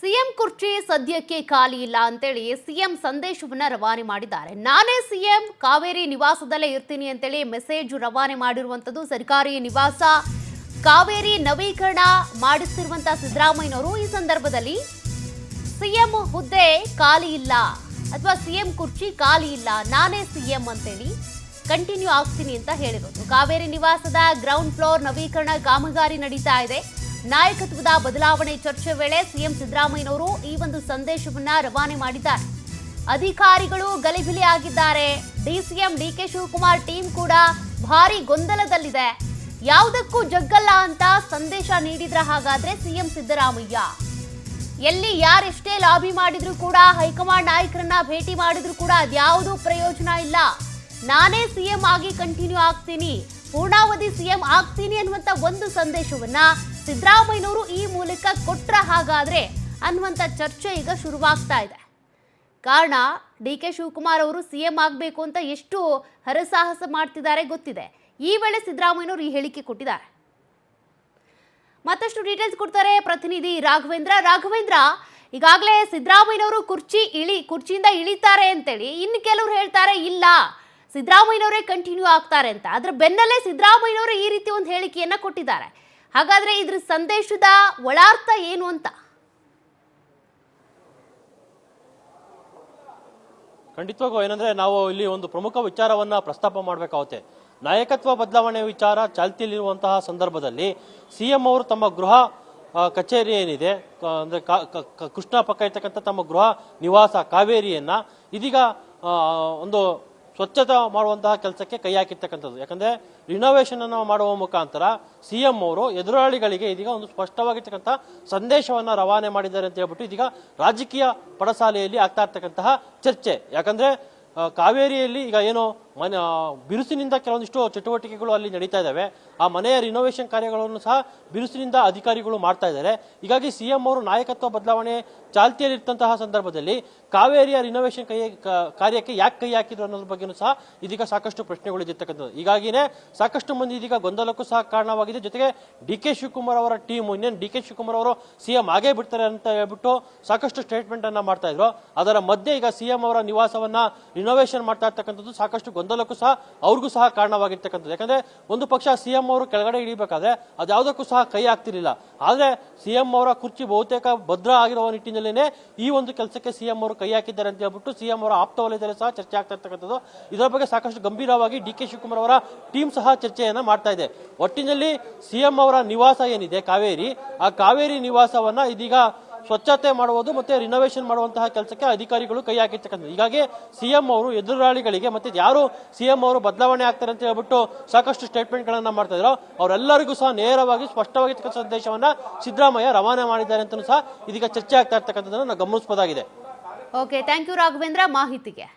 CM ಕುರ್ಚಿ ಸದ್ಯಕ್ಕೆ ಖಾಲಿ ಇಲ್ಲ ಅಂತೇಳಿ ಸಿಎಂ ಸಂದೇಶವನ್ನ ರವಾನೆ ಮಾಡಿದ್ದಾರೆ. ನಾನೇ ಸಿಎಂ ಕಾವೇರಿ ನಿವಾಸದಲ್ಲೇ ಇರ್ತೀನಿ ಅಂತೇಳಿ ಮೆಸೇಜ್ ರವಾನೆ ಮಾಡಿರುವಂತದ್ದು. ಸರ್ಕಾರಿ ನಿವಾಸ ಕಾವೇರಿ ನವೀಕರಣ ಮಾಡಿಸಿರುವಂತಹ ಸಿದ್ದರಾಮಯ್ಯನವರು ಈ ಸಂದರ್ಭದಲ್ಲಿ ಸಿಎಂ ಹುದ್ದೆ ಖಾಲಿ ಇಲ್ಲ ಅಥವಾ ಸಿಎಂ ಕುರ್ಚಿ ಖಾಲಿ ಇಲ್ಲ, ನಾನೇ ಸಿಎಂ ಅಂತೇಳಿ ಕಂಟಿನ್ಯೂ ಆಗ್ತೀನಿ ಅಂತ ಹೇಳಿರೋದು. ಕಾವೇರಿ ನಿವಾಸದ ಗ್ರೌಂಡ್ ಫ್ಲೋರ್ ನವೀಕರಣ ಕಾಮಗಾರಿ ನಡೀತಾ ಇದೆ. ನಾಯಕತ್ವದ ಬದಲಾವಣೆ ಚರ್ಚೆ ವೇಳೆ ಸಿಎಂ ಸಿದ್ದರಾಮಯ್ಯನವರು ಈ ಒಂದು ಸಂದೇಶವನ್ನ ರವಾನೆ ಮಾಡಿದ್ದಾರೆ. ಅಧಿಕಾರಿಗಳು ಗಲಿಬಿಲಿ ಆಗಿದ್ದಾರೆ. ಡಿಸಿಎಂ ಡಿಕೆ ಶಿವಕುಮಾರ್ ಟೀಮ್ ಕೂಡ ಭಾರಿ ಗೊಂದಲದಲ್ಲಿದೆ. ಯಾವುದಕ್ಕೂ ಜಗ್ಗಲ್ಲ ಅಂತ ಸಂದೇಶ ನೀಡಿದ್ರ ಹಾಗಾದ್ರೆ ಸಿಎಂ ಸಿದ್ದರಾಮಯ್ಯ ಎಲ್ಲಿ ಯಾರೆಷ್ಟೇ ಲಾಬಿ ಮಾಡಿದ್ರು ಕೂಡ, ಹೈಕಮಾಂಡ್ ನಾಯಕರನ್ನ ಭೇಟಿ ಮಾಡಿದ್ರು ಕೂಡ ಅದ್ಯಾವುದೂ ಪ್ರಯೋಜನ ಇಲ್ಲ. ನಾನೇ ಸಿಎಂ ಆಗಿ ಕಂಟಿನ್ಯೂ ಆಗ್ತೀನಿ, ಪೂರ್ಣಾವಧಿ ಸಿಎಂ ಆಗ್ತೀನಿ ಅನ್ನುವಂತ ಒಂದು ಸಂದೇಶವನ್ನ ಸಿದ್ದರಾಮಯ್ಯನವರು ಈ ಮೂಲಕ ಕೊಟ್ರ ಹಾಗಾದ್ರೆ ಅನ್ನುವಂತ ಚರ್ಚೆ ಈಗ ಶುರುವಾಗ್ತಾ ಇದೆ. ಕಾರಣ ಡಿಕೆ ಶಿವಕುಮಾರ್ ಅವರು ಸಿಎಂ ಆಗಬೇಕು ಅಂತ ಎಷ್ಟು ಹರಸಾಹಸ ಮಾಡ್ತಿದ್ದಾರೆ ಗೊತ್ತಿದೆ. ಈ ವೇಳೆ ಸಿದ್ದರಾಮಯ್ಯನವರು ಈ ಹೇಳಿಕೆ ಕೊಟ್ಟಿದ್ದಾರೆ. ಮತ್ತಷ್ಟು ಡೀಟೇಲ್ಸ್ ಕೊಡ್ತಾರೆ ಪ್ರತಿನಿಧಿ ರಾಘವೇಂದ್ರ. ಈಗಾಗಲೇ ಸಿದ್ದರಾಮಯ್ಯನವರು ಕುರ್ಚಿಯಿಂದ ಇಳಿತಾರೆ ಅಂತೇಳಿ ಇನ್ನು ಕೆಲವರು ಹೇಳ್ತಾರೆ ಇಲ್ಲ ಸಿದ್ದರಾಮಯ್ಯನವರೇ ಕಂಟಿನ್ಯೂ ಆಗ್ತಾರೆ ಅಂತ. ಅದ್ರ ಬೆನ್ನಲ್ಲೇ ಸಿದ್ದರಾಮಯ್ಯನವರು ಈ ರೀತಿ ಒಂದು ಹೇಳಿಕೆಯನ್ನ ಕೊಟ್ಟಿದ್ದಾರೆ. ಹಾಗಾದ್ರೆ ಇದ್ರ ಸಂದೇಶದ ಒಳಾರ್ಥ ಏನು ಅಂತ? ಖಂಡಿತವಾಗೂ ಏನಂದ್ರೆ ನಾವು ಇಲ್ಲಿ ಒಂದು ಪ್ರಮುಖ ವಿಚಾರವನ್ನ ಪ್ರಸ್ತಾಪ ಮಾಡಬೇಕಾಗುತ್ತೆ. ನಾಯಕತ್ವ ಬದಲಾವಣೆ ವಿಚಾರ ಚಾಲ್ತಿಯಲ್ಲಿರುವಂತಹ ಸಂದರ್ಭದಲ್ಲಿ ಸಿಎಂ ಅವರು ತಮ್ಮ ಗೃಹ ಕಚೇರಿ ಏನಿದೆ ಅಂದ್ರೆ ಕೃಷ್ಣ ಪಕ್ಕ ಇರ್ತಕ್ಕಂಥ ತಮ್ಮ ಗೃಹ ನಿವಾಸ ಕಾವೇರಿಯನ್ನ ಇದೀಗ ಒಂದು ಸ್ವಚ್ಛತೆ ಮಾಡುವಂತಹ ಕೆಲಸಕ್ಕೆ ಕೈ ಹಾಕಿರ್ತಕ್ಕಂಥದ್ದು. ಯಾಕಂದ್ರೆ ರಿನೋವೇಷನ್ ಅನ್ನು ಮಾಡುವ ಮುಖಾಂತರ ಸಿಎಂ ಅವರು ಎದುರಾಳಿಗಳಿಗೆ ಇದೀಗ ಒಂದು ಸ್ಪಷ್ಟವಾಗಿರ್ತಕ್ಕಂಥ ಸಂದೇಶವನ್ನ ರವಾನೆ ಮಾಡಿದ್ದಾರೆ ಅಂತ ಹೇಳ್ಬಿಟ್ಟು ಇದೀಗ ರಾಜಕೀಯ ಪಡಸಾಲೆಯಲ್ಲಿ ಆಗ್ತಾ ಇರ್ತಕ್ಕಂತಹ ಚರ್ಚೆ. ಯಾಕಂದ್ರೆ ಕಾವೇರಿಯಲ್ಲಿ ಈಗ ಏನು ಬಿರುಸಿನಿಂದ ಕೆಲವೊಂದಿಷ್ಟು ಚಟುವಟಿಕೆಗಳು ಅಲ್ಲಿ ನಡೀತಾ ಇದ್ದಾವೆ. ಆ ಮನೆಯ ರಿನೋವೇಷನ್ ಕಾರ್ಯಗಳನ್ನು ಸಹ ಬಿರುಸಿನಿಂದ ಅಧಿಕಾರಿಗಳು ಮಾಡ್ತಾ ಇದ್ದಾರೆ. ಹೀಗಾಗಿ ಸಿಎಂ ಅವರು ನಾಯಕತ್ವ ಬದಲಾವಣೆ ಚಾಲ್ತಿಯಲ್ಲಿರ್ತಂತಹ ಸಂದರ್ಭದಲ್ಲಿ ಕಾವೇರಿಯ ರಿನೋವೇಷನ್ ಕಾರ್ಯಕ್ಕೆ ಯಾಕೆ ಕೈ ಹಾಕಿದ್ರು ಅನ್ನೋದ್ರ ಬಗ್ಗೆನೂ ಸಹ ಇದೀಗ ಸಾಕಷ್ಟು ಪ್ರಶ್ನೆಗಳು ಇದ್ದಿರ್ತಕ್ಕಂಥದ್ದು. ಹೀಗಾಗಿನೇ ಸಾಕಷ್ಟು ಮಂದಿ ಇದೀಗ ಗೊಂದಲಕ್ಕೂ ಸಹ ಕಾರಣವಾಗಿದೆ. ಜೊತೆಗೆ ಡಿಕೆ ಶಿವಕುಮಾರ್ ಅವರ ಟೀಮ್ ಇನ್ನೇನು ಡಿಕೆ ಶಿವಕುಮಾರ್ ಅವರು ಸಿಎಂ ಆಗೇ ಬಿಡ್ತಾರೆ ಅಂತ ಹೇಳ್ಬಿಟ್ಟು ಸಾಕಷ್ಟು ಸ್ಟೇಟ್ಮೆಂಟ್ ಅನ್ನ ಮಾಡ್ತಾ ಇದ್ರು. ಅದರ ಮಧ್ಯೆ ಈಗ ಸಿಎಂ ಅವರ ನಿವಾಸವನ್ನ ರಿನೋವೇಷನ್ ಮಾಡ್ತಾ ಇರ್ತಕ್ಕಂಥದ್ದು ಸಾಕಷ್ಟು ಗೊಂದಲಕ್ಕೂ ಸಹ ಅವ್ರಿಗೂ ಸಹ ಕಾರಣವಾಗಿರ್ತಕ್ಕಂಥದ್ದು. ಯಾಕಂದ್ರೆ ಒಂದು ಪಕ್ಷ ಸಿಎಂ ಅವರು ಕೆಳಗಡೆ ಇಳಿಬೇಕಾದ್ರೆ ಅದ್ಯಾವುದಕ್ಕೂ ಸಹ ಕೈ ಆಗ್ತಿರ್ಲಿಲ್ಲ. ಆದ್ರೆ ಸಿಎಂ ಅವರ ಕುರ್ಚಿ ಬಹುತೇಕ ಭದ್ರ ಆಗಿರುವ ನಿಟ್ಟಿನಲ್ಲೇನೆ ಈ ಒಂದು ಕೆಲಸಕ್ಕೆ ಸಿಎಂ ಅವರು ಕೈ ಹಾಕಿದ್ದಾರೆ ಅಂತ ಹೇಳ್ಬಿಟ್ಟು ಸಿಎಂ ಅವರ ಆಪ್ತ ವಲಯದಲ್ಲಿ ಸಹ ಚರ್ಚೆ ಆಗ್ತಾ ಇರ್ತಕ್ಕಂಥದ್ದು. ಇದರ ಬಗ್ಗೆ ಸಾಕಷ್ಟು ಗಂಭೀರವಾಗಿ ಡಿಕೆ ಶಿವಕುಮಾರ್ ಅವರ ಟೀಮ್ ಸಹ ಚರ್ಚೆಯನ್ನ ಮಾಡ್ತಾ ಇದೆ. ಒಟ್ಟಿನಲ್ಲಿ ಸಿಎಂ ಅವರ ನಿವಾಸ ಏನಿದೆ ಕಾವೇರಿ, ಆ ಕಾವೇರಿ ನಿವಾಸವನ್ನ ಇದೀಗ ಸ್ವಚ್ಛತೆ ಮಾಡುವುದು ಮತ್ತೆ ರಿನೋವೇಷನ್ ಮಾಡುವಂತಹ ಕೆಲಸಕ್ಕೆ ಅಧಿಕಾರಿಗಳು ಕೈ ಹಾಕಿರ್ತಕ್ಕಂಥದ್ದು. ಹೀಗಾಗಿ ಸಿಎಂ ಅವರು ಎದುರಾಳಿಗಳಿಗೆ ಮತ್ತೆ ಯಾರು ಸಿಎಂ ಅವರು ಬದಲಾವಣೆ ಆಗ್ತಾರೆ ಅಂತ ಹೇಳ್ಬಿಟ್ಟು ಸಾಕಷ್ಟು ಸ್ಟೇಟ್ಮೆಂಟ್ ಗಳನ್ನ ಮಾಡ್ತಾ ಇದ್ರು, ಅವರೆಲ್ಲರಿಗೂ ಸಹ ನೇರವಾಗಿ ಸ್ಪಷ್ಟವಾಗಿರ್ತಕ್ಕಂಥ ಸಂದೇಶವನ್ನ ಸಿದ್ದರಾಮಯ್ಯ ರವಾನೆ ಮಾಡಿದ್ದಾರೆ ಅಂತ ಸಹ ಇದೀಗ ಚರ್ಚೆ ಆಗ್ತಾ ಇರ್ತಕ್ಕಂಥದ್ದನ್ನು ನಾವು ಗಮನಿಸಬಹುದಾಗಿದೆ. ಓಕೆ, ಥ್ಯಾಂಕ್ ಯು ರಾಘವೇಂದ್ರ ಮಾಹಿತಿಗೆ.